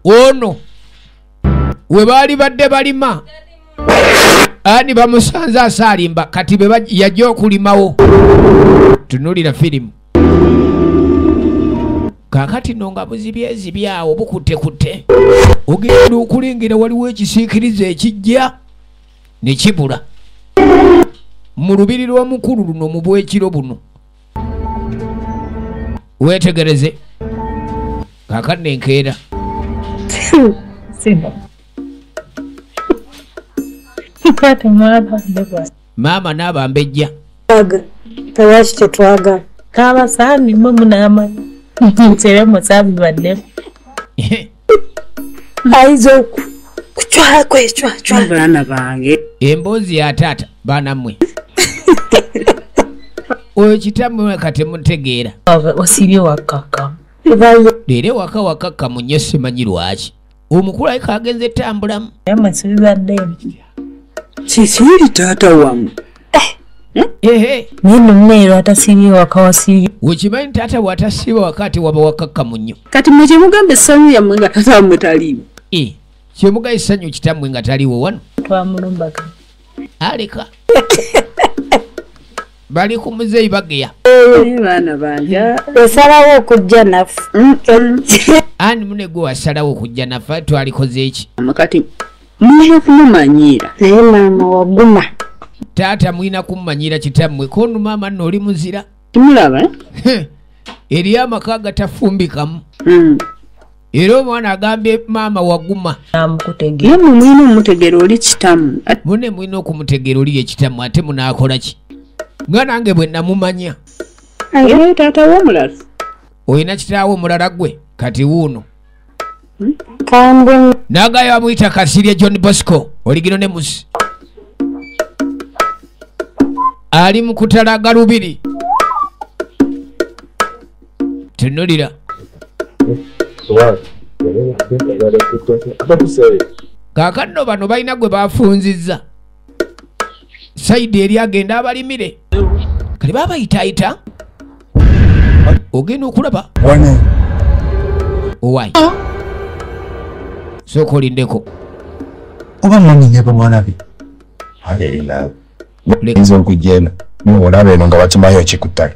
ono we baali badde balima ani bamusanze asalimba kati be yajja okulimawo. Tunulira firimu kakati nonga buzibyezibyawo bukutte ogenda okulingira waliwo ekisiikiriza ekijja ne kibula mu lubiri lw'omukulu luno mu bwekiro buno. Wetegereze kakati nenkeera maama n'abambejja tewaki tetwaga kabasaani mwe munaamanya ntere musabi badde aizo kuchwa kwechwa bana bange emboozi ya taata baana mmwe oyo kitammwe kati mutegeera osibye wakaka leero waka mu nnyo simanyi lwaki omukulu ayika agenze etambulamu amasibi badde kikiri taata wamu nino mmeero atasibye waka wasibye wekimanyi taata bw'atasiba wakati waba wakakka mu nnyo kati mwe kyemugamba essanyu yammwe nga taata wammwe taliiwo kyemuga essanyu kitammwe nga taliwo wano twamulumbaga aleka bali ku muzeeyi bageya baana bange osalawo okujja naffe ani munegwe wasalawo okujja naffe twalikoze eki kati mulina kumumanyiira naye maama waguma taata mulina kumumanyira kitammwe kono maama nno oli muzira timulaba eri amaka gatafumbikamu era omwana agambye maama waguma namukutegera ye mulina omutegera oli kitamu mune mulina okumutegera oli yekitamu ate munaakola ki nga nange bwe namumanya ye taata w'omulala olina kitaawo omulala gwe kati wuuno kambwe nagayo amuyita Kasirye John Bosco oligino ne musi ali mu kutalaga lubiri. Tunulira kakano bano balina gwe bafunzizza saidi eri agenda abalimire kali babayitaayita ogenda okulaba owaayi sooka olindeko oba mwaninye bamwana be nze okujenda olaba eno nga bakimayo ekikuttale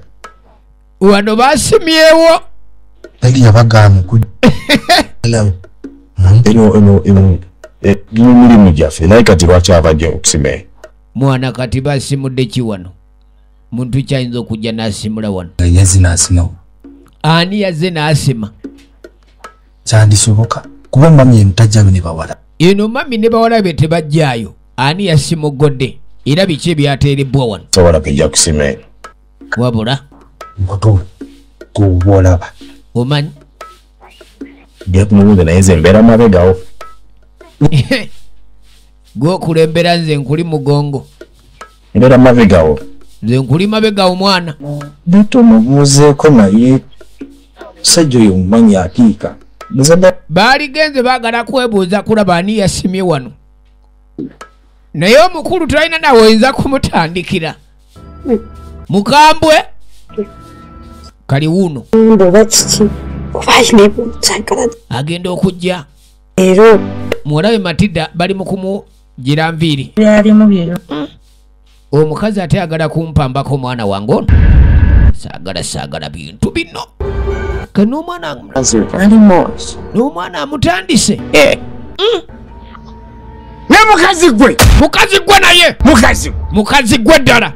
wano basimyewo eri yabagamba mulimu gyaffe naye kati lwaki abajja okusimayo mwana kati basimudde ki wano muntu kyayinza okujja n'asimula wano yazze n'asimawo ani yazze n'asima kyandisoboka kuba mami eno tajjayo ne bawala eno mami ne bawala be tebajjaayo ani yasimogodde era biki ebyateerebbwa wano sobola kujja kusimayo wabula kubolaba omanyi byakumubuuza naye ze mbeera mabegawo gwokulembera nze nkuli mugongo mbeera mabegawo nze nkuli mabegawo mwana bitumubuuzeeko naye sajja oyo mumanyi akiika baaligenze baagala kwebuuza kulaba ani yasimye wano naye omukulu talina nawe oyinza kumutandikira mukambwe kali wuuno ndoba kiki oba nebunsankala agenda okujja ero muwalawe Matilda bali mu kumugira nviiri byalimu biro omukazi ate agala kumpambako omwana wange ono saagala bintu bino kan'omwana n'omwana amutandise ne mukazi gwe naye mukazi gwe ddala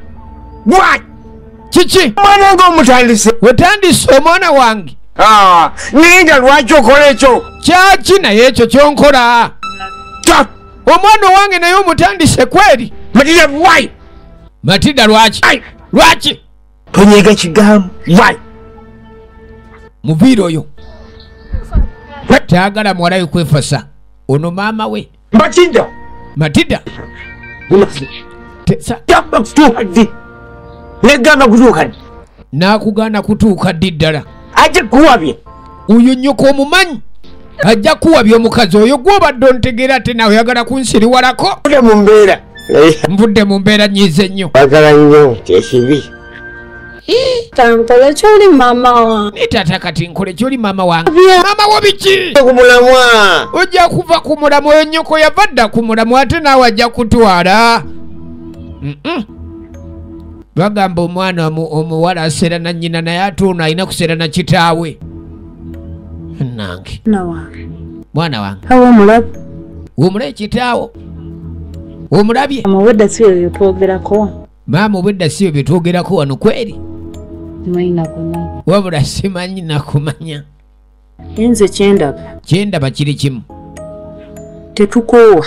kiki omwana nga omutandise wetandise omwana wange naye nga lwaki okola ekyo kyaki naye ekyo kyonkola omwana wange naye omutandise kweri Matilda lwaki tonyega kigambo muviiri oyo taagala muwalawe kwefasa ono maama we Matilda negamba kutuuka n'akugaana kutuuka ddi ddala ajja kuwabye oyo nnyoko omumanyi ajja kuwabya omukazi oyo gw'obadde ontegeera ate nawe oyagala kunsiriwalako mu mbeera nvudde mu mbeera nyiize nnyo bagala nnyo kyekibi Tankole kyoli mama wa. Nitata kati nkole kyoli mama wange. Mama wo biki? Kumulamwa. Ojja kuva ku mulamwa ennyoko yavadda ku mulamwa ate naawe ajja kutwala. Bagamba omwana omuwala aseera na nnyina naye ate ono alina kuseera na kitaawe. Nange. Mwana wange. Awo omulabe. Omulabe kitaawo. Omulabye. Amawedda si byo twogerako. Maama obwedda si byo bye twogerako wano kweri. Simanyi kumanya. Wabula simanyi nakumanya. Nze kyendaba. Kyendaba kiri kimu. Tetukoowa.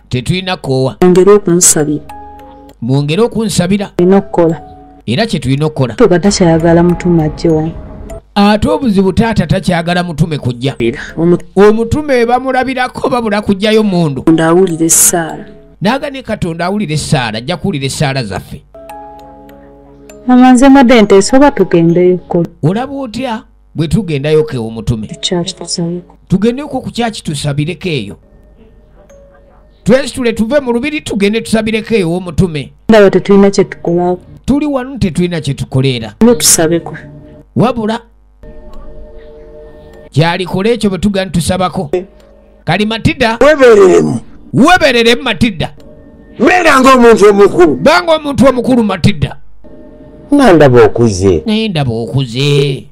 Tetulina koowa. Mwongere okunsabira. Mwongere okunsabira. Tulina okukola. Era kye tulina okukola. Tuga takyayagala mutume ajje wano. Ate obuzibu taata takyagala mutume kujja. Omutume bamulabirako babula kujjayo mundu. Ndawulira essaala. Naaga ne Katonda awulira essaala, ajja kuwulira essaala zaffe. Mama nze mbadde nteesa oba tugendeyo kukola. Olaba otya bwe tugendayo ke omutume? Kyaki tusabeko. Tugendeko ku kyaki tusabireko eyo. Twesitule tuve mu lubiri tugende tusabireko eyo omutume. Ndaba tetulina kye tukolako. Tuli wano tetulina kye tukoleera. Tusabeko. Wabula kyalikola ekyo bwe tugenda tusabako. Kali Matilda. Webereremu Matilda. Beeranga omuntu omukulu. Banga omuntu omukulu Matilda. Ndaba okuze. Naye ndaba okuze.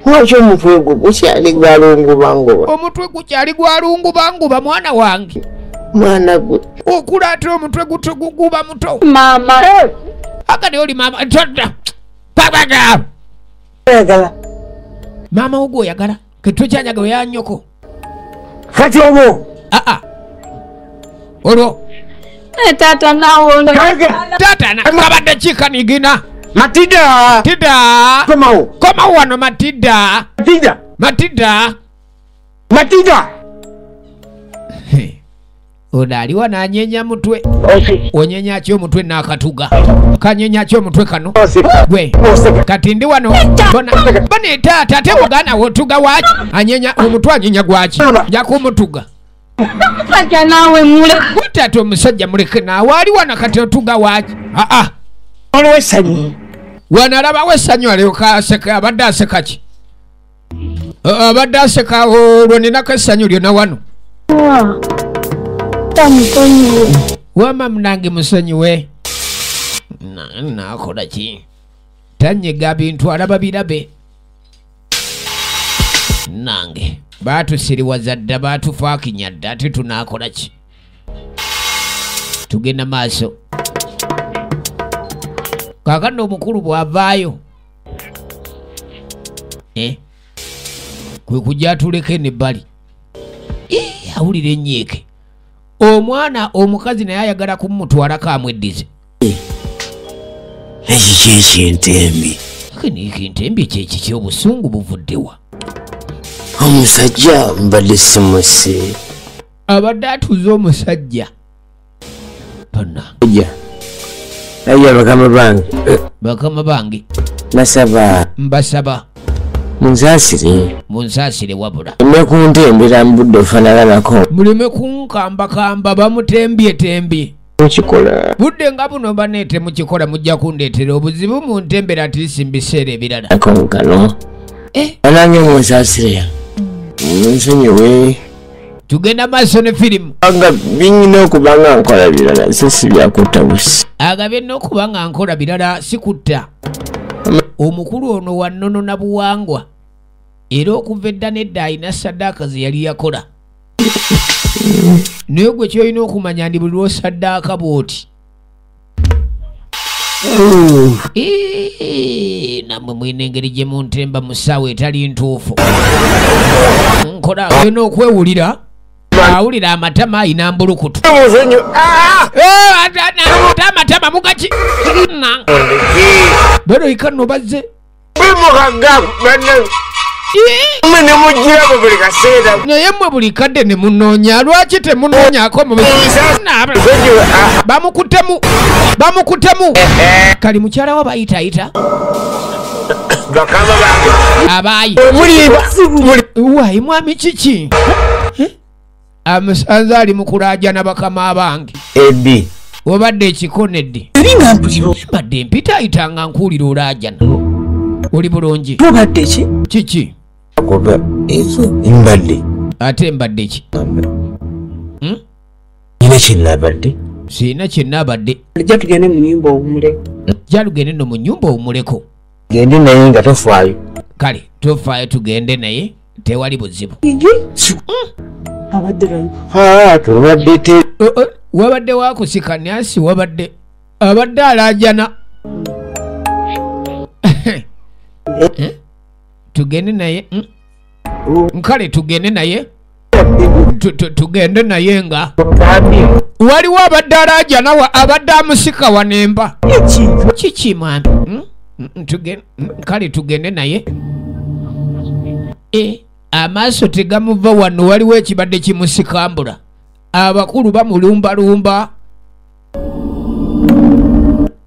Lwaki omutwe gwo gukyali gwalungubanguba? Omutwe gukyali gwalungubanguba mwana wange. Mwana gwe. Okula ate omutwe guba muto. Mama. Akati oli mama. Todda. Papaga. Oyagala. Mama ogwo oyagala. Ketwe kyanyaga ya nnyoko. Kati obwo. Olwo. Taata naawe ono. Taata nakabadde kikanigina. Matilda. Matilda. Komawo. Komawo wano Matilda. Matilda. Matilda. Matilda. Ono aliwo n'anyenya mutwe. Okay. Onyenya ki omutwe n'akatuga. Kanyenya ki omutwe kano? Gwe. Kati ndi wano. Bona taata ate mugana wotuga waki. Anyenya omutwe anyenya gwaki. Ja kumutuga. Taata naawe mule. Taata omusajja muleke naawe ali wano kati otuga waki. Waliwo essanyu. Wano alabawo essanyu alyoka aseka abadde aseka ki? Abadde aseka olwo ninako essanyu lyonna wano. Tamusonyiwe. Wama munange musonyiwe. Nakola ki? Tanyega bintu alaba birabe. Nange batusiriwaza dda batufaakinya dda ate tunaakola ki? Tugenda maaso. Kaakano omukulu bw'avaayo kwe kujja atuleke n'ebbali. Awulira ennyiike. Omwana omukazi naye ayagala kumutwalako amweddize. Ekiki ekintembi. Ekintembi kyeki ky'obusungu buvuddewa. Omusajja mbadde simuse. Abadde atuze omusajja. Pana. Aya bakama bange. Bakama bange. Mbasaba. Munsaasire wabula. Muleme kuntembera mu budde ofaanaganako. Muleme kunkambakamba bamutembyetembye. Mukikola. Budde nga buno baneete mukikola mujja kundeetera obuzibu mu ntembera atiisi mu biseera ebirala. Kano. Anange munsaasire. Nsonyiwe. Tugenda maaso ne firimu. Aga binyina okuba nga nkola birala si byakutta busi. Aga byonna okuba nga nkola birala sikutta. Omukulu ono wa nnono na buwangwa. Era okuva edda nedda alina saddaaka ze yali yakola. Naye gwe kyolina okumanya ndi buli lw'osaddaaka bw'oti. Nammwe mulina engeri gye muntemba mu ssaawa etali ntuufu. Nkola alina okwewulira. Awulira amatama ayina mbulukutu. Amatama mugaki. Bano ikanno bazze. Naye mmwe buli kadde ne munoonya. Lwaki temunoonyako bamukutemu. Kali mukyala wa bayitayita. Abaayi. Waayi mwami kiki? Amusanze ali mu kulaajana bakama bange. Eddi. Obadde ekikonedde. Mbadde mpita ayitanga nkuulira olaajana. oli bulungi tubadde ki kiki agoba imbadde ate mbadde ki ine kinabadde siina kyennaabadde ajja tugende mu nyumba owumuleko jalugende no mu nyumba owumuleko gende naye nga tofaayo kale tofaayo tugende naye tewali buzibu abadde bayi tubadde te wabadde wakusikanyasi wabadde abadde alajana tugende naye nkale tugende naye tugende naye nga waliwo abadde alajana abadde amusika wanemba kiki mwami kale tugende naye amaaso tegamuva wano waliwo ekibadde kimusikambula abakulu bamulumbalumba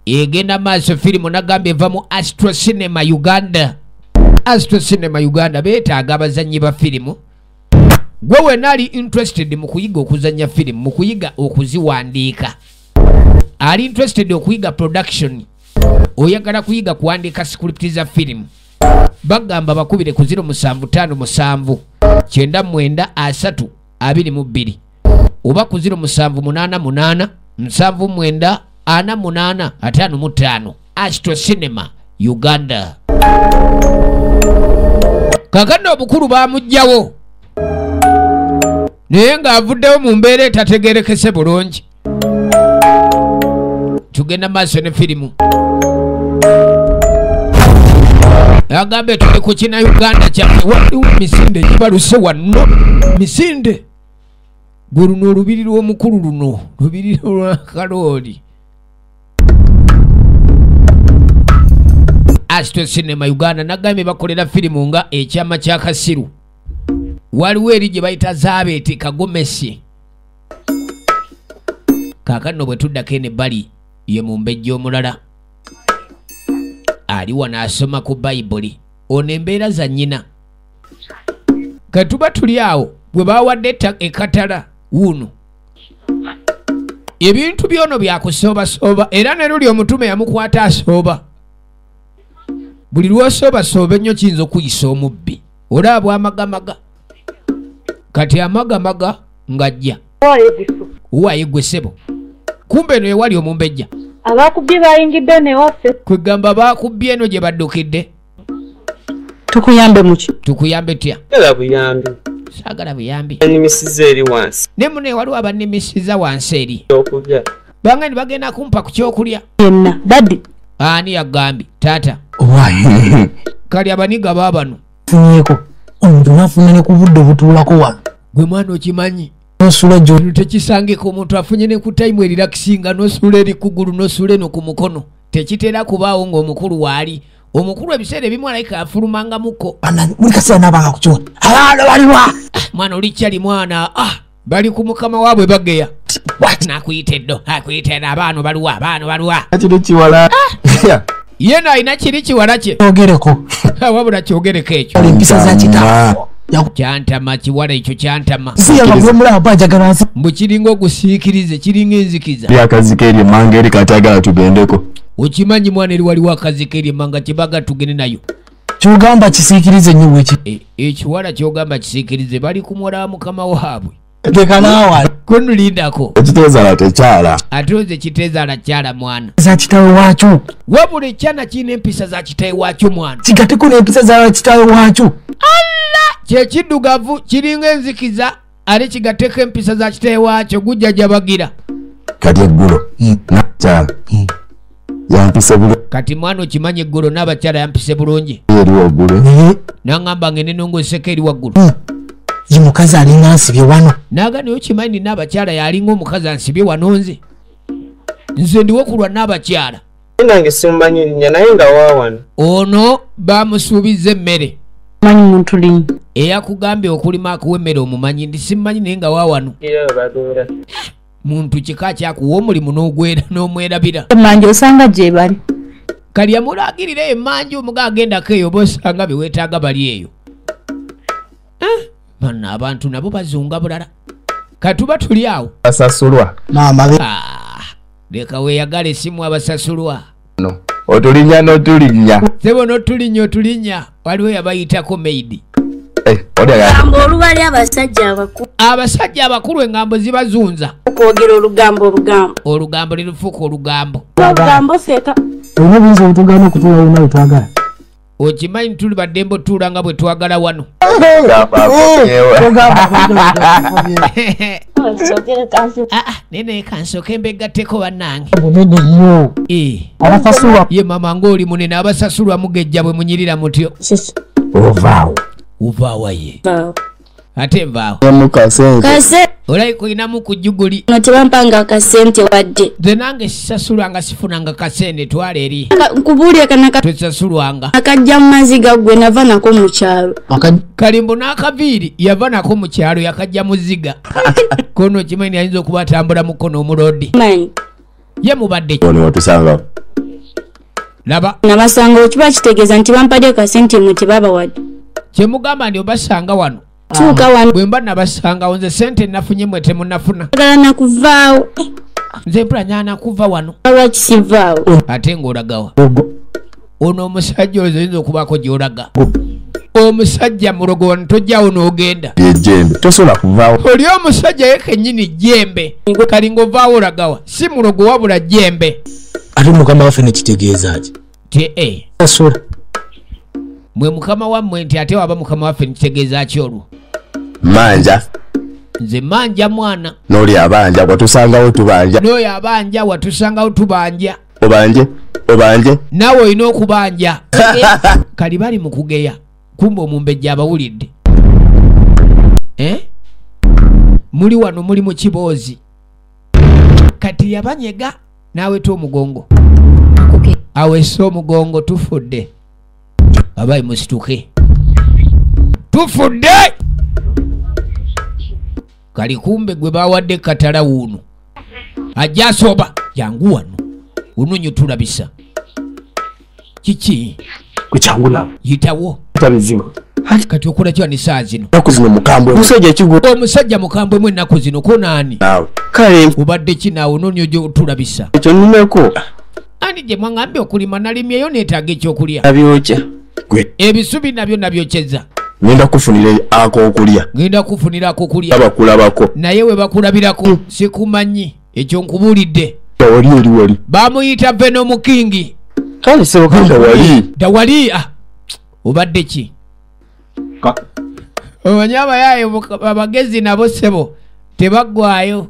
egenda maaso firimu nagambye eva mu Astro Cinema Uganda. Astro Cinema Uganda beetaaga abazannyi ba firimu. Gwe wena ali interested mu kuyiga okuzannya firimu, mu kuyiga okuziwandiika, ali interested okuyiga production, oyagala kuyiga kuwandiika script za firimu, bagamba bakubire ku 0757 993 22 oba ku 0788 79 48 55. Astro Cinema Uganda. Kakano obukulu bamugjawo naye ng'avuddewo mu mbeera etategerekese bulungi. Tugenda maaso ne firimu. Agambe tuli ku kina Uganda kyaffe waliwo misinde gibaluse wano. Misinde gwe luno olubiri lw'omukulu luno lubiri lwa kalooli. Astro Cinema Uganda nagambe bakolera firimu nga ekyama kya Kasiru. Waliwo eri gye bayita Zabeeti Kagomesi. Kaakano bwe tuddako eno ebbali ye mu mbejja omulala aliwa n'asoma ku Bayibuli. Ono embeera za nnyina. Katuba tuli awo bwe bawadde ekatala wuno. Ebintu byono byakusooba era ne luli omutume yamukwata asooba. Buli lw'osooba ennyo kiyinza okuyisa omubbi. Olaba amagamaga. Kati amagamaga ng'ajja. Uwaye gwe ssebo. Kumbe eno ewali omumbejja. Abakubbye bayingidde ne waffe. Kwegamba bakubbye eno gye baddukidde. Tukuyambe muki? Tukuyambe tya? era buyambi Saagala buyambi. enimisiza eri wansi Ne muno waliwo abannimisiza wansi eri. okulya Banga ni bagenda kumpa ku kyokulya. Yenna daddi. Ani yagambye? Taata. Owaye Kali abaniga baabano. funyeeko omuntu nafuna ne ku budde obutuulako wano Gwe mwana okimanyi. nosula gyo Tekisangika omuntu afunye ne ku time erirakisinga n'osula eri kugulu n'osula eno ku mukono. Tekitera kubaawo ng'omukulu waali. Omukulu ebiseera ebimu alayika afulumanga muko. buli kaseera nabanga ku kyona abaana baliwa Mwana olikyali mwana bali ku mukama waabwe bageya. Nakuyita eddo akuyita eno abaana baliwa. kiri kiwala Yena alina kiri kiwala kye. ogereko Wabula kyogereko ekyo. empisa za kitaawo Kyantama kiwala ekyo kyantama. siyaba gwemulaba ajagala nsi Mbu kiringa ogusiikirize kiringa enzikiza. lyakazika eri emange eri kati agala tugendeko Okimanyi mwana eri waliwo akazika eryemmanga kyebaga tugende nayo. kyogamba kisiikirize nnyo bweki Ekiwala kyogamba kisiikirize bali ku muwala mukama waabwe. tekanaawa Konulindako. ekiteezala tekyala Ate oze kiteezaala kyala mwana. za kitaawe waakyo Wabula ekyana kirina empisa za kitawe waakyo mwana. kigateko n'empisa za kitaawe waakyo Kyekiddugavu kiringa enzikiza ate kigateko empisa za kitawe waakyo gujja jabagira. kati eggulo nakyala yampise bulungi Kati mwana okimanyi eggulo n'abakyala yampise bulungi. eri waggulu naye N'angamba ngende nongoseko eri waggulu. ye mukazi alinga ansibye wano Naga naye okimanyi n'abakyala yalinga omukazi ansibye wano nze. Nze ndiwo kulwa n'abakyala. nange simumanyi erinnya naye nga waawano Ono bamusuubiza emmere. Manyi muntu linyi. Eyakugambye okulima akuwa emmere omumanyi ndi simanyi naye nga waawano. era badoora Muntu kika kyakuwa omulimu n'omwerabira. Emanje osanga gye bali. Kali yamulagirira emanju omuga agendako eyo bosanga beweetaaga bali eyo. Bano abantu nabo bazunga bulala. Katuba tuli awo. asasulwa maama be Leka weeyagala essimu abasasulwa. no otulinya n'otulinya. Sebo n'otulinya otulinya waliwo yabayitako maidi. Olugambo olubali abasajja abakulu. Abasajja abakulu engambo zibazunza. Okwogera olugambo. Olugambo lirufuuka olugambo. Olugambo feka. Olubinza obutugana okutula wonna wetwagala. Okimanyi tuli baddembe otuula nga bwe twagala wano. Nene kansoke mbegatteko bannange. Bunene nnyo. Abasasulwa. Ye mama ng'oli munene abasasulwa mugejja bwe munyirira mutyo. Ovaawo. Uvaawa ye. Ate nvaawo. Kase. Olayi kulinamu ku jjuguli. No tebampanga akasente wadde. Nze nange sisasulwanga sifunanga kasente twala eri. Nkubuulire kana Tesasulwanga. akajja mu mazzi gaggwe nava nako mu kyalo. Kalimbo n'akaviiri yava nako mu kyalo yakajja muziga. Kono kimanyi ayinza okuba atambula mukono omulodi. Manyi. Ye mubadde ki? Ono watusanga. Laba. Nabasanga okiba kitegeeza nti bampadde akasente mwe tebaba wadde. Kye mugamba ndi obasanga wano. Kyuka wano. Bwe mba nabasangawo nze sente nafunye mwe temunnafuna. Agala nakuvaawo. Nze mpula nyaana kuva wano. Lwaki sivaawo? Ate ng'olagawa. Ono omusajja oyinza okubaako gy'olaga. Omusajja mulogo wano tojjawo n'ogenda. Jembe tosobola kuvaawo. Oli omusajja ye kennyini jembe. Kali ng'ovaawo olagawa. Si mulogo wabula jembe. Ate mukama waffe ne kitegeeza ki? Sasula. Mwe mukama wammwe nti ate waba mukama waffe nikitegeeza ki olwo? Manja. Nze manja mwana. N'oli abanja watusangawo tubanja. N'oyo abanja watusangawo tubanja. Obanje. Naawe olina okubanja. Kali bali mu kugeya. Kumba omumbejja abawulidde. Muli wano muli mu kiboozi. Kati yabanyega naaweta omugongo. Awesa omugongo tufudde. Abayi musituke. Tufudde! Kali kumbe gwe bawadde katala wuno. Ajja asoba. Jangu wano. Ununyu tulabisa. Kiki? Kuchangula. Yitawo. Tabizingo. Kati okola kyo ni saa zino. Naku zino mukambwe. Musajja kigo. Omusajja mukambwe mwe naku zino ko nani? Naawe. Kale Ubadde ki naawe ununyu gyo tulabisa. ekyo nnumeko. Ani gye mwaŋŋambye okulima nalimyeyo neetaaga ekyokulya. Abyoja. Gwe. Ebisubi nabyo nabyokyeza. Ngenda kufunira ak'okulya. Ngenda kufunira ak'okulya. Abakulabako. Naye we bakulabirako sikumanyi ekyo nkubuulidde. Wali. Bamuyita Venom King. Kale sebo kanda wali. Dawali obadde ki? Obanyama yaye abagezi nabo sebo tebaggwayo.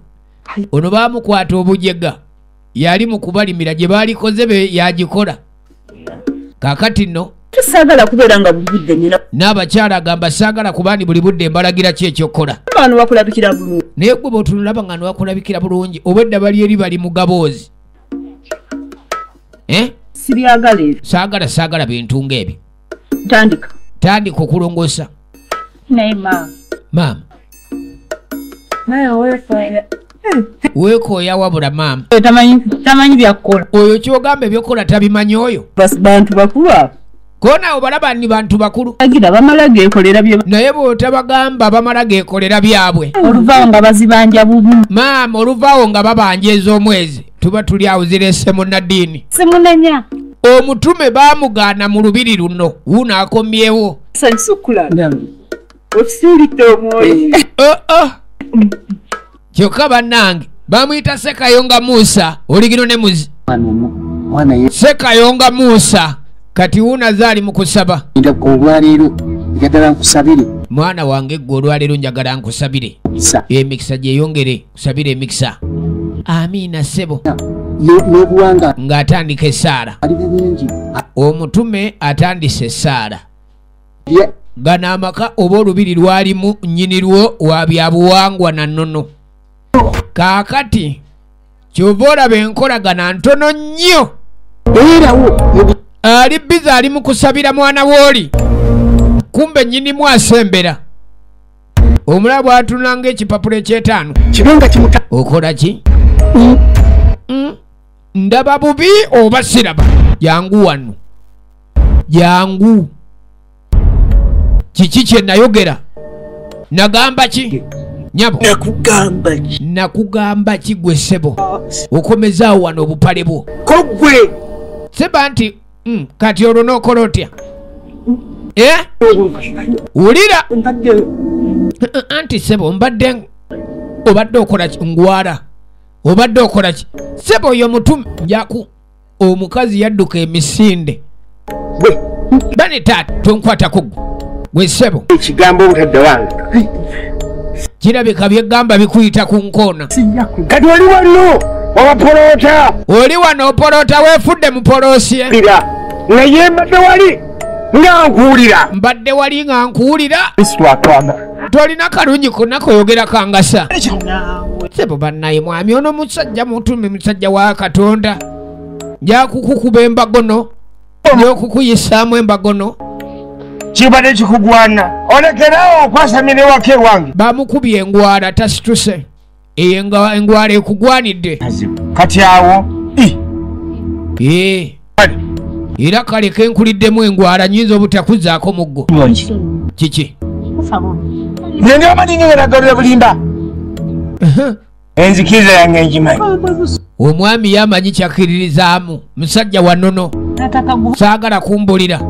Ono baamukwata obujega. Yali mu kubalimira gye baalikoze be yagikola. Kaakati nno Saagala kubeera nga bugudde nina. n'abakyala agamba saagala kubandi buli budde mbalagira ki ekyokukola. Abantu bakulabikira bulungi. Naye gwe bw'otunulaba nga niwakulabikira bulungi oba edda eri bali mu gaboozi. Sibyagala ebyo. Saagala bintu ng'ebyo. Tandika okulongoosa. naye maama. Naye Weekooya wabula maama. Tamanyi byakukola. Oyo ky'ogamba ebyokola tabimanyi oyo. Bantu bakulu abo. Ko naawe balaba ni bantu bakulu. Agira bamala geekolera bye. Naye bw'otabagamba bamala geekolera byabwe. Oluvaawo nga bazibanja bubu. Maama oluvaawo nga babanja ez'omwezi. Tuba tuli awo zirese munnaddiini. Simunenya. Omutume baamugaana mu lubiri luno. Wuuno akomyewo. Sukula. Ofisulite omwoyo. Kyokka bannange bamuyita Sekayonga Musa oligino ne muzi. Sekayonga Musa kati wuuno azaali mu kusaba. Olwaleero njagala nkusabire. Mwana wange gwe olwaleero njagala nkusabire. Emikisa gyeyongere kusabire emikisa. Amiina ssebo. N'obuwanga ng'atandika essaala. ali bulungi. Omutume atandise essaala. Gano amaka oba olubiri lwalimu nnyinirwo wa byabuwangwa na nnono. Kaakati kyova olaba enkolagana ntono nnyo. Ali biza ali mu kusabira mwana w'oli. Kumbe nnyinimu asembera. Omulala bw'atunula ng'ekipapula eky'etaano. Kibenga kimuta. Okola ki? Ndaba bubi oba siraba? Jangu wano. Jangu. Kiki kye nayogera? Nagamba ki? Nyabo. Nakugamba ki gwe ssebo? Okomezaawo wano obupale bwo. Kogwe. seba nti kati olwo n'okola otya wulira anti sebo obadde okola ngwara obadde okola ki sebo oyo mutume njaku omukazi yadduka emisinde bane taata tonkwatako gwe sebo ekigambo obutadde wange kirabika byegamba bikuyita ku nkoona kati oli wano wabapoloota oli wano opoloota weefudde mupoloosye naye mbadde wali nga nkuwulira mbadde wali nga nkuwulira tolina kalungi konna koyogera kangasa sebo bannaye mwami ono musajja mutume musajja wa Katonda njakukukuba embagono njokukuyisaamu embagono kibadde kikugwana olekerawo okwasamira ewaka ewange bamukubye engwara tasituse engwara ekugwanidde kati awo era kale kenkuliddemu engwara nyinza obutakuzaako muggo kiki nenge amadinga ngeragalira bulimba enzikiriza yange enjimanyi omwami yamanyi kyakiririzaamu musajja wanono saagala kumbulira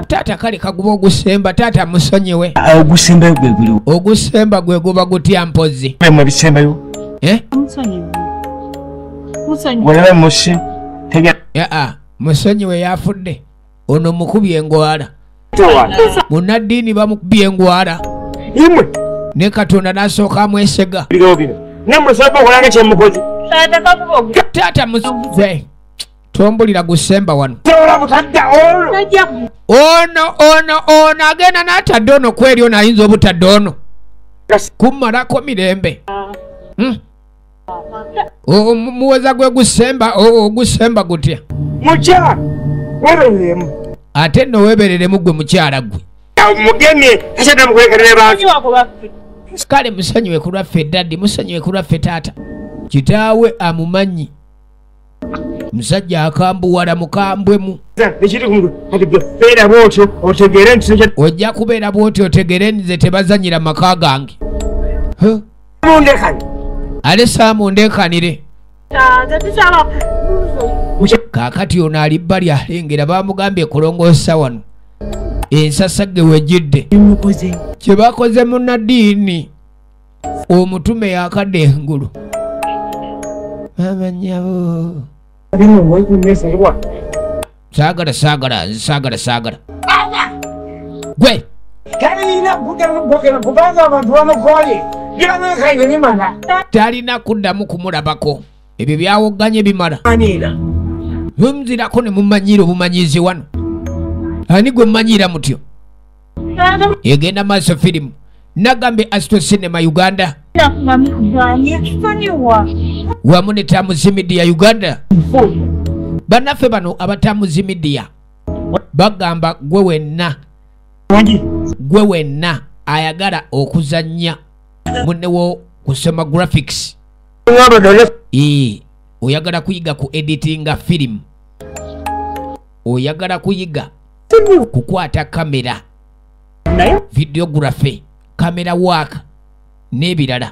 taata kale kaguba ogusemba taata musonyiwe ogusembayo gwe guliwo ogusemba gwe guba gutya mpozi mwe bisembayo walabe musi musonyiwe yafudde ono mukubye engwara munaddiini bamukubye engwara ne Katonda n'asooka amwesega taata muze tombulira gusemba wano ono agenda n'atadde ono kweryo nayinza obutadde ono kummalako mirembe muweza gwe gusemba gutya mukyala webereremu ate nno webereremu gwe mukyala gwe mugemye takyadda mukwekerere bantu kale musonyiwe ku lwaffe daddi musonyiwe ku lwaffe taata kitaawe amumanyi musajja akambuwala mukambwemu ojja kubeera bwotyo otegere nze tebazanyira maka gange ale saamundekanire kaakati ono alibba lyalengera bamugambye kulongoosa wano ensasagge wejjidde kyebakoze munaddiini omutume yakadde engulu amanyabo saagala gwe talina kuddamu kumulabako ebyo byawoganye bimala mumuzirako ne mumanyira obumanyizi wano ani gwe mumanyira mutyo egenda maaso firimu nagambe Astro Cinema Uganda wamu ne Tamuzi Media Uganda bannaffe bano abatamuzi media bagamba gwe wenna ayagala okuzanya munnewo kusoma graphics oyagala kuyiga ku editinga film oyagala kuyiga kukwata kamera videography kamera work n'ebirala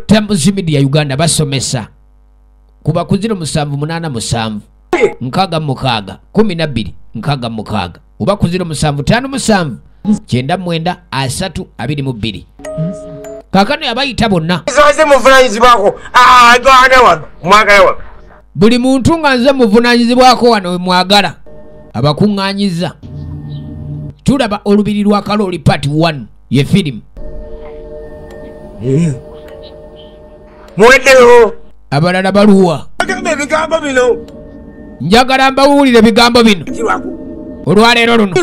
Tamuzi Media Uganda basomesa kuba ku 0787 6 12 6 oba ku 0757 9 3 kakano yabayita bonna buli muntu nga nze muvunanyizibwako wano we mwagala abakuŋŋanyiza tulaba olubiri lwa Kalooli part 1 ye firimu muweddeyo abalala baluwa ebigambo bino njagala mbawulire ebigambo bino olwaleero luno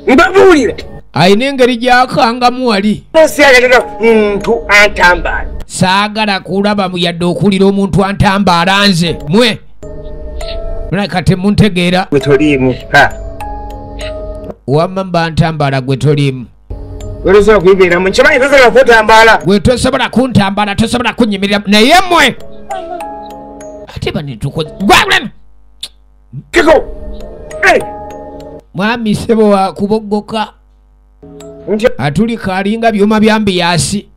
mbabuulire ayina engeri gyakangamu wali nosiyagala muntu antambaala saagala kulaba yadde okuwulira omuntu antambaala nze mwe mulaka temuntegeera gwe toliimu wamma mba ntambaala gwe toliimu welosobola kuyibeeramu nkimanyi tosobola kutambaala gwe tosobola kuntambaala tosobola kunyimirira naye mmwe ate banitukoze gwagulano kiko mwami sebo wa kubogoka atulika alinga byuma bya mbiyaasi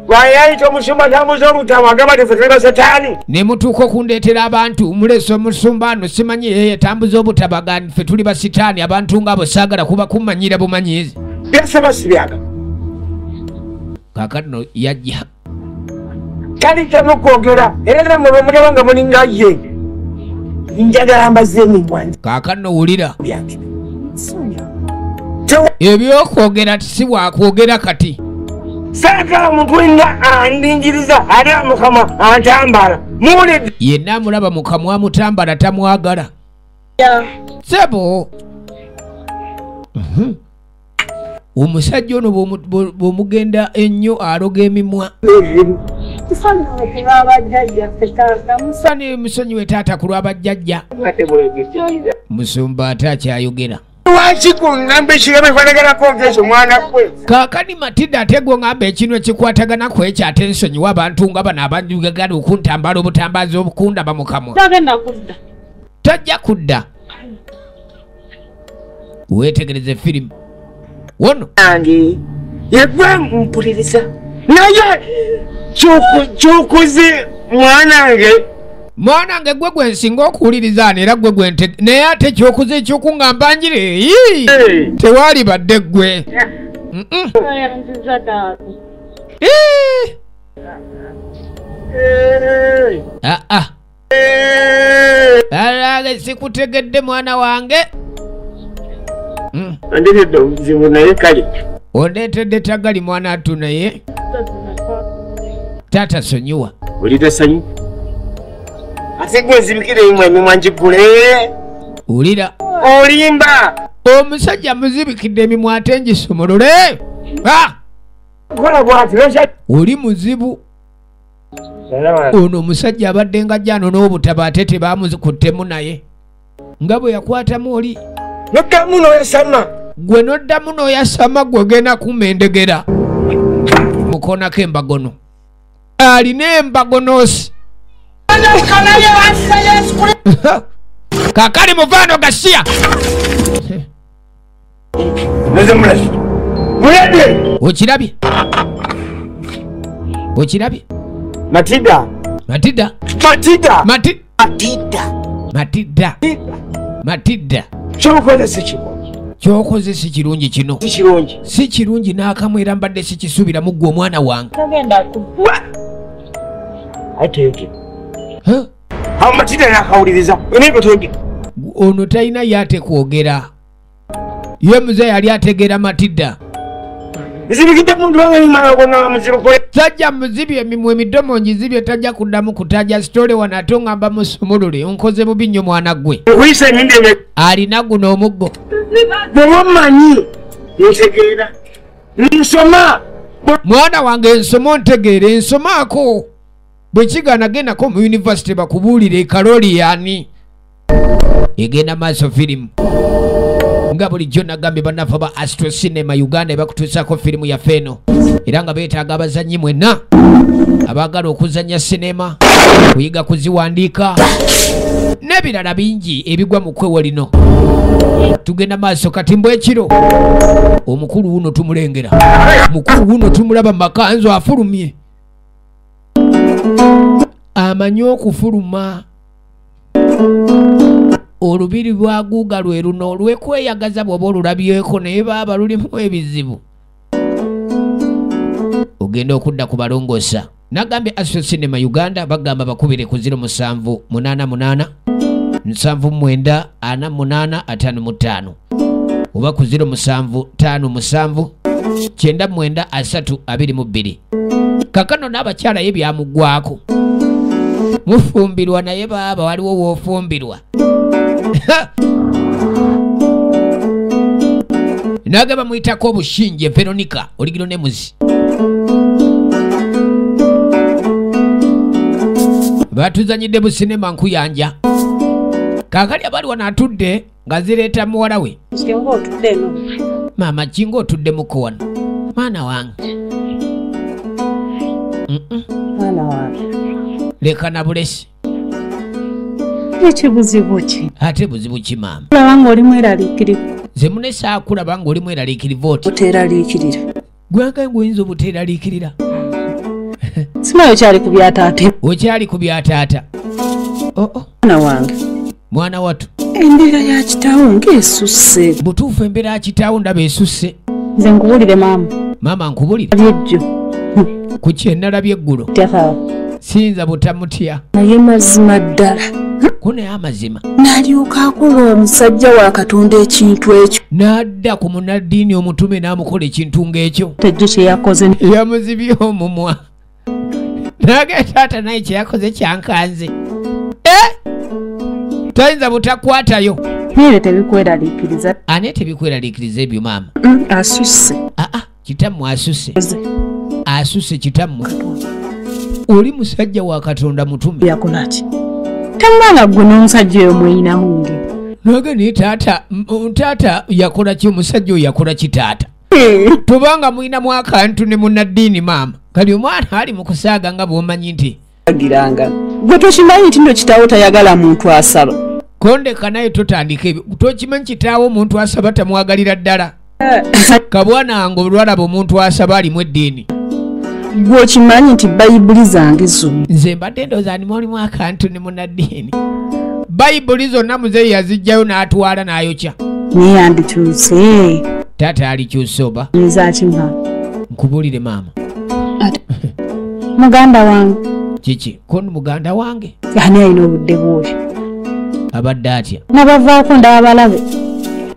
Wayayita omusumba tambuza obutabo agamba tefe tuli basetaani. Ne mutuuka okundeetera abantu muleese omusumba ano simanyi yeye tambuza obutabo agamba ffe tuli basitaani abantu ng'abo saagala kuba kumanyira bumanyiizi. Byasaba sibyaga. Kaakano yajja. Kali kyamukwogera era nammwe bwe mulaba nga mulinga ye. Njagala mbaze emimwa. Kaakano wulira. Byange. Ebyokwogera si bwakwogera kati. Saagala omuntu wenna andingiriza ali Mukama antambala. Muwulidde. Yenna amulaba Mukama amutambala tamwagala. Sebo. Omusajja ono bw'omugenda ennyo aloga emimwa. Musani musonyiwe taata ku lw'abajjajja. Musumba ate akyayogera. Lwaki kuŋŋamba ekireme kwanaganako ngezo mwana gwe? Kaakani Matilda ate gwe ŋŋamba ekintu ekikwataganako ekyo ate nsonyiwa abantu nga bano abanjugagala okuntambala obutambazi obukundaba mu kamwa. Tagenda kudda. Tajja kudda. Weetegereze firimu. Wono. Nange yegwe mpuliriza. Naye ky'okoze mwanange. Mwanange gwe gwe nsinga okuwuliriza era gwe gwe naye ate ky'okoze ekyokuŋŋamba njire tewaali badde ggwe. Alage sikutegedde mwana wange. Ondeetedde obuzibu naye kale. Ondeetedde tagali mwana atu naye. Taata sonyiwa. Oli tasanyu? Ate gwe nzibikire emimwa njigule. Wulira. Olimba. Omusajja muzibikidde emimwa ate ngisumulule. Kola bw'ati losha. Oli muzibu. Ono omusajja abadde nga jjano n'obutabo ate tebaamuzikuttemu naye. Nga bwe yakwatamu oli. Noddamu n'oyasama. Gwe noddamu n'oyasama gwe genda kumendegera. Mukoonako embagono. Alina embagonoosi. Kakali muvaano gasiya. Neze mulashi. Mulede. Okirabye? Okirabye? Matilda. Matilda. Matilda. Matilda. Matilda. Matilda. Ky'okoze si kirungi. Ky'okoze si kirungi kino. Si kirungi. Si kirungi n'akamu era mbadde sikisubiramu ggwe omwana wange. Tagenda kudda. Ate eki. Matilda nakawuliriza. Ono talina yate kwogera. Ye muze yali ategeera Matilda. Nzibikidde muntu wange emimwa gonna muzibu kwe. Tajja muzibye emimwa emidomo ngizibye tajja kuddamu kutaja sitole wano ate oŋŋamba musumulule onkoze bubi nnyo mwana gwe. Okuyisa ennyindo eme. Alina guno omuggo. Bw'oba omanyi ntegeera. Nsoma. Mwana wange ensoma ontegeere ensomaako. Bwe kigaana gendako mu yunivasite bakubuulire ekaloli yaani. Egenda maaso firimu. Nga bulijjo nagambye bannaffe ba Astro Cinema Uganda bakutuusaako firimu yaffe eno. Era nga beetaaga abazannyi mwenna abaagala okuzannya sinema, kuyiga kuziwandiika n'ebirala bingi ebigwa mu kwewo lino. Tugenda maaso kati mbwekiro omukulu wuno tumulengera. Mukulu wuno tumulaba mu makanzu afulumye. Amanyi okufuluma. Olubiri lwa guuga lwe luno olw'ekweyagaza bw'oba olulabyeko naye baaba lulimu ebizibu. Ogenda okudda ku balongoosa. Nagambye Astro Cinema Uganda bagamba bakubire ku 0788 79 48 55 oba ku 0757 99 322. Kakano n'abakyala ye byamuggwako. Mufumbirwa naye baaba waliwo woofumbirwa. Nagamba muyitako obushinje Veronica oligino ne muzi. Batuzanyidde bu sinema nkuyanja. Kakali abali wana atudde nga zireeta muwala we. Kingo otudde no. Mama kingo otudde muko wano. Mwana wange. Mwana wange. Leka na bulesi. Ekibuzibu ki? Ate buzibu ki mama? Kulaba ng'oli mweraliikirivu. Ze munesa akulaba ng'oli mweraliikirivu oti. Oteeraliikirira. Gwange ng'oyinza obuteeraliikirira. Simayo kyali ku byataata. Okyali ku byataata. Mwana wange. Mwana watu. Embeera ya kitaawo ng'esusse. Butuufu embeera ya kitaawo ndaba esusse. Nze nkubulire maama. Maama nkubulire. Byejjo. Ku kye nalabye eggulo. Siyinza butamutya. Naye mazima ddala. Kuno amazima. N'alyoka akola omusajja wa Katonda ekintu ekyo. N'adda ku munnaddiini omutume n'amukola ekintu ng'ekyo. Tejjo kye yakoze. Yamuzibye omumwa. Nage taata naye kye yakoze kyankanze. Toyinza butakwatayo. Nere tebikweraliikiriza. Ani tebikweraliikiriza ebyo maama? Asusse. Kitammwe asusse. Asusse kitammwe. Oli musajja wa Katonda mutume. Yakola ki? Tamwana gwe n'omusajja oyo mweyina mungi. Nage naye taata yakola ki? Omusajja oyo yakola ki taata? Tubanga mwinamu akantu ne munnaddiini maama. Kali omwana ali mu kusaaga nga bw'omanyi nti. Agiranga. Gwe tokimanyi nti nno kitaawo tayagala muntu asaba. Kondeka naye totandika ebyo. Tokimanyi kitaawo omuntu asaba tamwagalira ddala. Kabwana wange olwalaba omuntu asaba alimu eddiini. Gwe okimanyi nti bayibuli zange zonna. Nze mbadde ndowooza mulimu akantu ne munnaddiini. Bayibuli zonna muzeeyi yaziggyayo n'atwala n'ayokya. Naye yandikyuse. Taata alikyusa oba? Nzakimpa. Nkubulire maama. Muganda wange. Kiki? Kono muganda wange? Ani alina obudde bw'oyo? Abadde atya? Nabavaako ndaba balabe.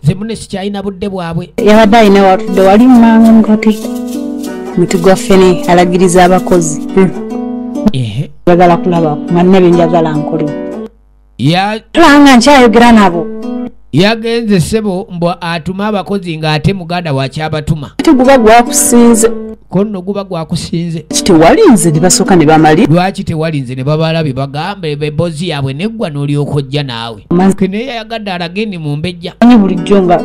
Nze munne sikyalina budde bwabwe. Yabadde alina watudde wali mmange mukati. Muti gwaffene alagiriza abakozi. Njagala kulaba mwanne bye njagala nkole. Tulanga nkyayogera nabo. Yagenze ssebo mbwa atuma abakozi ng'ate muganda wakyabatuma. Ati guba gwakusinze. Kono guba gwakusinze. Tewalinze ne basooka ne bamalira. Lwaki tewalinze ne babalabe bagambe bebozi yaabwe neggwa n'olyoka ojja naawe? Naye yayagadde alage mu mbejja. Manyi bulijjo nga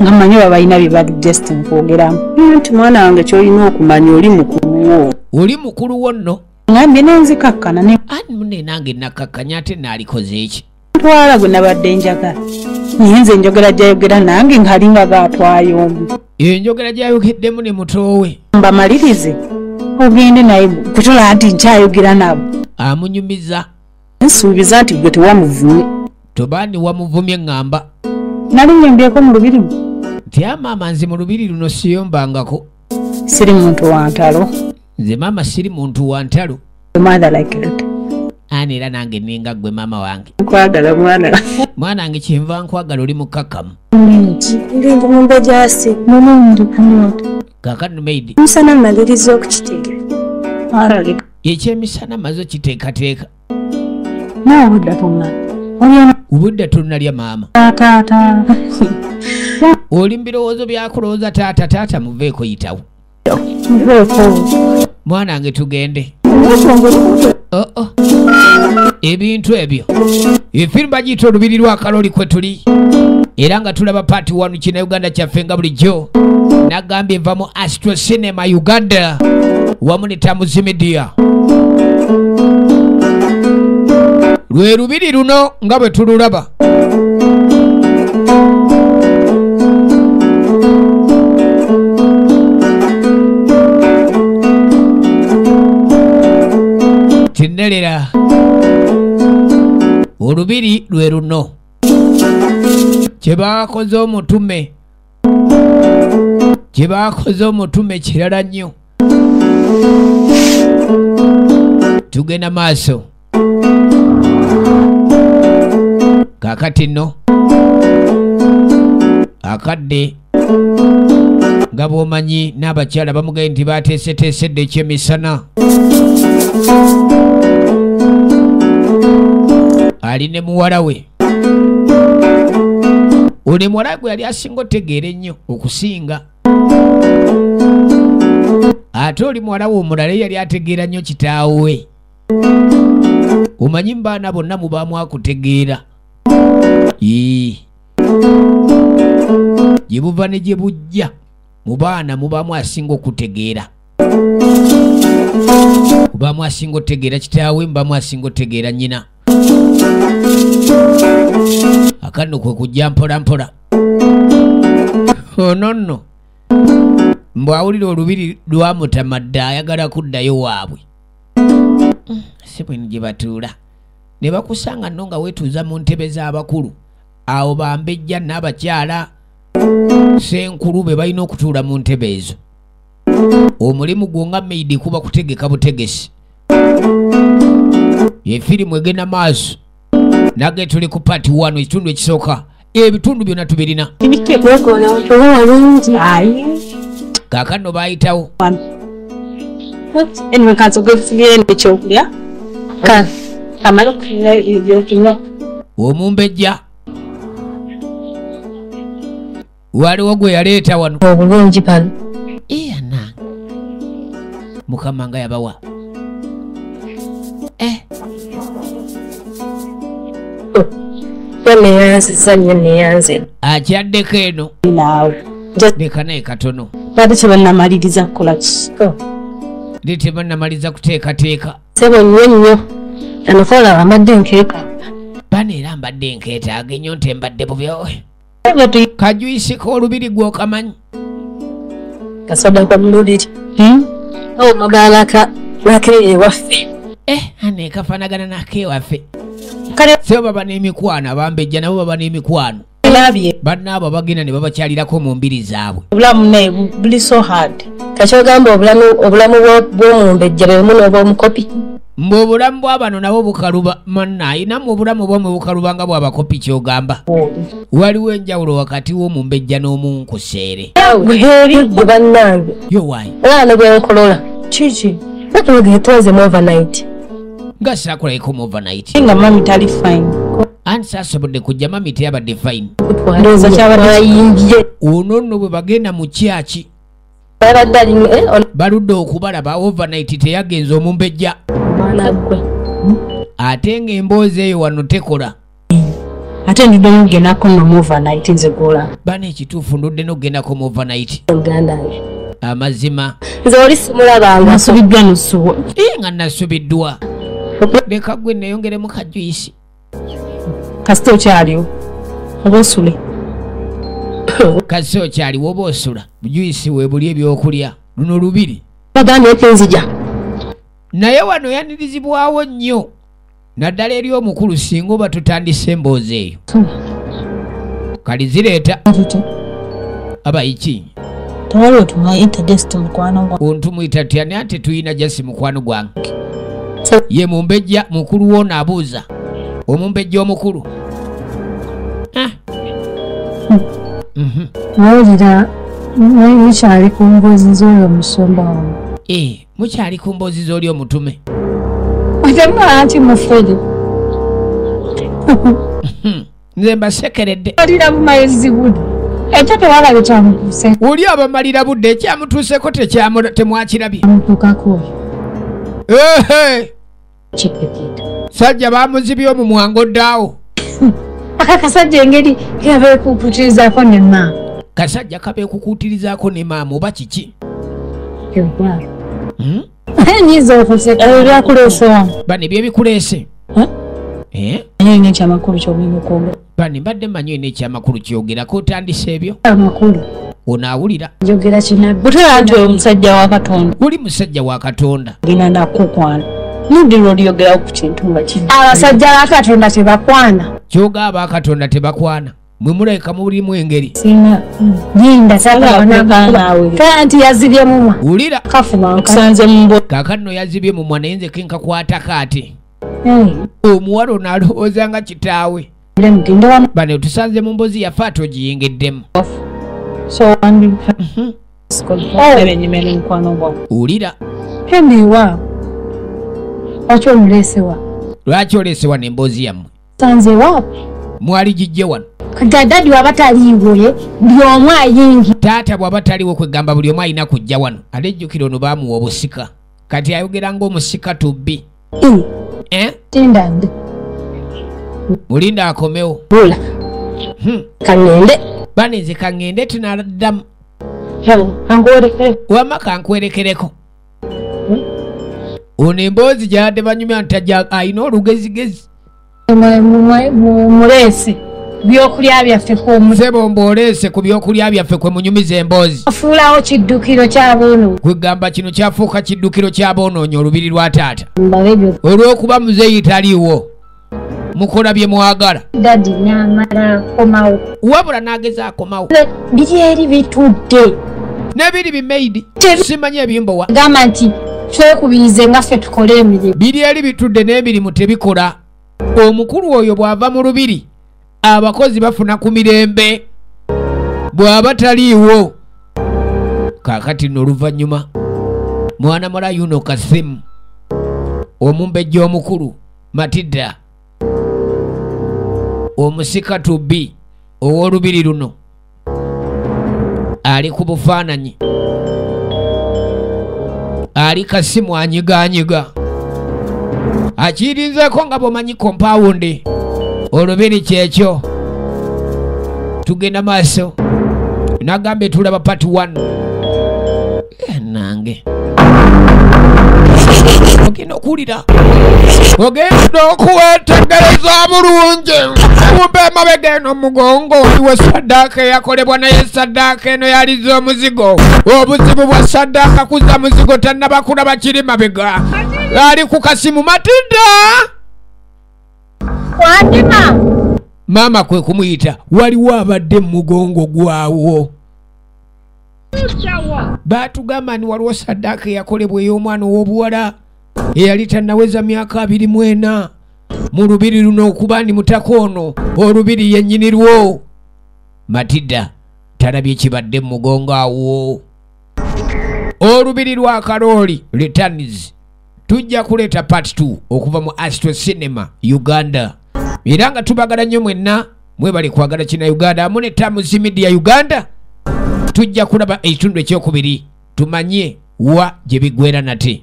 manyi babalina bye bali destin kwogeramu. Nti mwana wange ky'olina okumanya oli mukulu wo. Oli mukulu wo nno? Ngambye nenzikakkana ne. Ani munne nange nakkakkanya ate naalikoze eki? Ntwala gwe nabadde njagala. Naye nze njogera gyayogera nange ng'alinga gaatwayombi. Enjogera gy'ayogeddemu ne mutoowe. Mbamalirize. Ogende naye kutola nti nkyayogera nabo. Amunyumiza. Nsuubiza nti gwe tewamuvumye. Tobandi wamuvumye ngamba. Nali nyembyeko mu lubiri. Nti maama nze mu lubiri luno siyombangako. Siri muntu wa ntalo. Nze maama siri muntu wa ntalo. Mother like that. Ani era nange ninga gwe maama wange. Nkwagala mwana. Mwana wange kyenva nkwagala oli mukakamu. Ndi ngumbe jasi. Mumundi kumota. Kakano maidi. Musana maliriza okukiteeka. Arali. Ekyemisana mazo kiteekateeka. Naawe budda tonna. Obudde tonnalya maama. Taata. Oli mu birowoozo byakulowooza taata muveeko yitawo. Muveeko. Mwana wange tugende. Ebintu ebyo efirimu bagiyita olubiri lwa kaloli kwe tuli era nga tulaba paati wanu kina Uganda kyaffe nga bulijjo nagambye nva mu Astro Cinema Uganda wamu ne Tamuzi Media lwe lubiri luno nga bwe tululaba. Tindelera olubiri lwe luno kyebakoze omutume kirala nnyo. Tugenda maaso kakati nno akadde nga bw'omanyi n'abakyala bamugambye nti bateeseteesedde ekyemisana. Ali ne muwala we. Oli muwala gwe yali asinga otegeera ennyo okusinga. Ate oli muwala we omulala yali ategeera nnyo kitaawe. Omanyi baana bonna mubaamu akutegeera. Gye buva ne gye bujja mu baana mubaamu asinga okutegeera. Mubaamu asinga otegeera kitaawe, mubaamu asinga otegeera nnyina. Akano kwe kujja mpola mpola. Ono nno mbwawulira olubiri lwamutammadde ayagala kuddayo waabwe. sibwino gye batuula ne bakusanga nno nga weetuuza mu ntebe z'abakulu awo bambejja n'abakyala senkulu be balina okutuula mu ntebe ezo omulimu gwo nga maidi kuba kutegeka butegesi ye firimu egenda maaso nage tuli ku pati 1 ekitundu ekisooka ebitundu byonna tubirina kaakano baayitawo Anyway, kanzo kufikiria nichokulya. Kamalo kufikiria hivyo kinywa. Omumbejja. Waliwo gwe yaleeta wano. Obulungi pano. Ana. Mukama nga yabawa. Neyanze sanya neyanze. Akyaddeko eno. Naawe. Leka naye katono. Bado tebannamaliriza kukola ki? Lite bannamaliza kuteekateeka. Sebo nnyo. Anokola amadde nkeeka. Bano era mbadde nkeetaaga ennyo nte mbadde bubyowe. Kajuyisi k'olubiri gw'okamanyi. Kasoda kwa muludiri. Oh, magalaka nakiri waffe. Ane kafanagana nakewaffe. Kale sebo baba n'emikwano abambejja nabo baba n'emikwano. Labye. Bannaabo bagenda ne babakyalirako mu mbiri zaabwe. Obulamu ne buli so hard. Kachogamba obulamu bw'omumbejja bwe muno bw'omukopi. Mbobulamu bw'abano nabo bukaluba manna ayina mu bulamu bw'omwe bukaluba nga bw'abakopi kyogamba. Waliwo enjawulo wakati w'omumbejja n'omunkuseere. Buheri gwe bannange. Yo waayi. Abaana gwe nkolola. Kiki? Batulage tuwaze mu overnight. Nga saakolayiko mu overnight. Nga mami tali fine. Anti saasobodde kujja mami teyabadde fine. Ndowooza kyabadde ono nno bwe bagenda mu kyaki. Baludde okubalaba overnight teyagenza omumbejja. Ate ng'emboozi eyo wano tekola. Ate ndudde n'ogendako nno mu overnight nze gola. Bana ekituufu ndudde n'ogendako mu overnight. Amazima. Nze oli simulabanga. Nasubiddwa n'osubwa. Nga nasubiddwa. Leka gwe neeyongeremu kajuyisi. Kasita okyaliwo oba osule. Kasita okyaliwo oba osula. Bujuyisi weebuli ebyokulya. Luno lubiri. Bagambye epinzija. Naye wano yanirizibwawo nnyo. Naddala eri omukulu singa oba tutandise emboozi eyo. Kalizireeta. Abayiki. Tewali otumuyita just mukwano gwange. Ontumuyita tyani ate tuyina jasi mukwano gwange. Ye mumbejja mukulu wona abuuza. Omumbejja omukulu. Wawulira mukyali ku mboozi z'oyo omusumba wange. Mukyali ku mboozi z'oli omutume. Otemala nti mufere. Nze mbasekeredde. Malira bumayizi budde. Ekyo tewalabye kyamutuuse. Oli abamalira budde ekyamutuuseko temwakirabye. Amutuukako. Kipeketa. Sajja bamuzibye omumwango ddaawo. Akakasajja engeri yabeekuukutirizaako ne maama. Kasajja kabeekukuutirizaako ne maama oba kiki? Ebwala. Nyiza okuseka. Ebyakuleese wano. Bano ebyebikuleese. Naye ine ekyamakulu ky'olina okwogera. Bano mbadde mmanyi olina ekyamakulu kyogerako otandise ebyo. Amakulu. Onaawulira. Njogera kinabbi. Butera nti omusajja wa Katonda. Oli musajja wa Katonda. Gina nakukwana. Nudiro olyogerawo ku kintu nga kiri. Abasajja ba Katonda tebakwana. Kyoga aba Katonda tebakwana. Mwe mulabika mulimu engeri. Sina. Jinda saba naawe. Kanti yazibye mumwa. Wulira. Kafuma nkusanze mu mbo. Kaakano yazibye mumwa naye nze kenkakwatako ate. Omuwala ono alowooza nga kitaawe. Bano tusanze mu mbozi yafe ate ogiyingiddemu. So wandi. Ebenyimene mukwano gwange. Wulira. Hemiwa. Lwaki omuleesewa? Lwaki oleesewa n'emboozi yammwe? Sanze wapi? Mwali gijje wano. Dadi waba taliiwe buli omu ayingi. Taata bw'aba taliwo kwegamba buli omu alina kujja wano. Ate ejjukira ono baamuwa obusika. Kati ayogera ng'omusika tubbi. Tindande. Mulinda akomewo. Bula. Kangende. Bane nze kangende tunaddamu. Kankuwerekere. Wamma kankwerekereko. Ono emboozi gy'abadde banyumya nti alina olugezigezi. Muleesi. byokulya byaffe sebo mbolese ku byokulya byaffe kwe munyumiza emboozi afuulawo kiddukiro ky'aboonoonyi kwegamba kino kyafuuka kiddukiro ky'aboonoonyi olubiri lwa taata olw'okuba muzeeyi taliiwo mukola bye mwagala dadi n'amala akomawo wabula n'ageza akomawo biri eri bitudde n'ebiri bimeidi simanyi ebimbowa gamba nti twekubirize nga ffe tukole emirimu biri eri bitudde n'emirimu tebikola omukulu oyo bw'ava mu lubiri abakozi bafuna ku mirembe bw'aba taliiwo kaakati nno oluvannyuma mwana mala yuno Kasimu omumbejja omukulu Matilda omusika tubbi ow'olubiri luno ali ku bufaananyi ali Kasimu anyigaanyiga akirinzeeko nga bw'omanyi kompawundi olubiri kyekyo tugenda maaso nagambe tulaba part 1 nange ogenda okuwulira ogenda okuwetegereza bulungi kumbe emabega eno mugongo oliwo saddaaka eyakolebwa naye saddaaka eno yaliza omuzigo obuzibu bwa saddaaka kuza muzigo tannabakula bakiri mabega ali ku Kasimu Matilda Fatima mama kwe kumuyita waliwo abadde mugongo gwawo batugamba ni waliwo saddaaka eyakolebwa ey'omwana ow'obuwala eyali tannaweza myaka 24 mu lubiri luno okuba ndi mutaka ono olubiri yennyinirwo Matilda talabye kibadde mugongo awo olubiri lwa Kalooli Returns tujja kuleeta part 2 okuva mu Astro Cinema Uganda era nga tubagala nnyo mwenna mwebali kwagala kina Uganda amune Tamuzi Media Uganda tujja kulaba ekitundu ekyokubiri tumanye wa gye bigwera nate